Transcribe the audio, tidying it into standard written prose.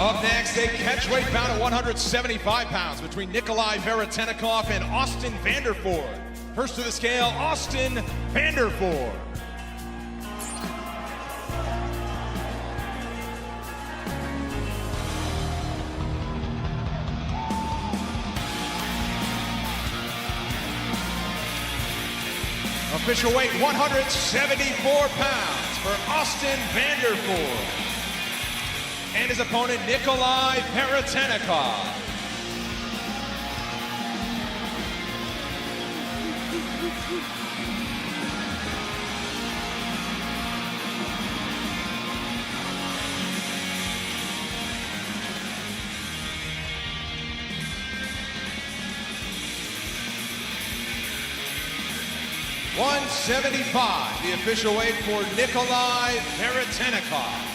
Up next, a catchweight bout at 175 pounds between Nikolai Veretennikov and Ostin Vandерфорд. First to the scale, Ostin Vandерфорд. Official weight 174 pounds for Ostin Vandерфорд. And his opponent, Nikolai Veretенников. $175, the official weight for Nikolai Veretенников.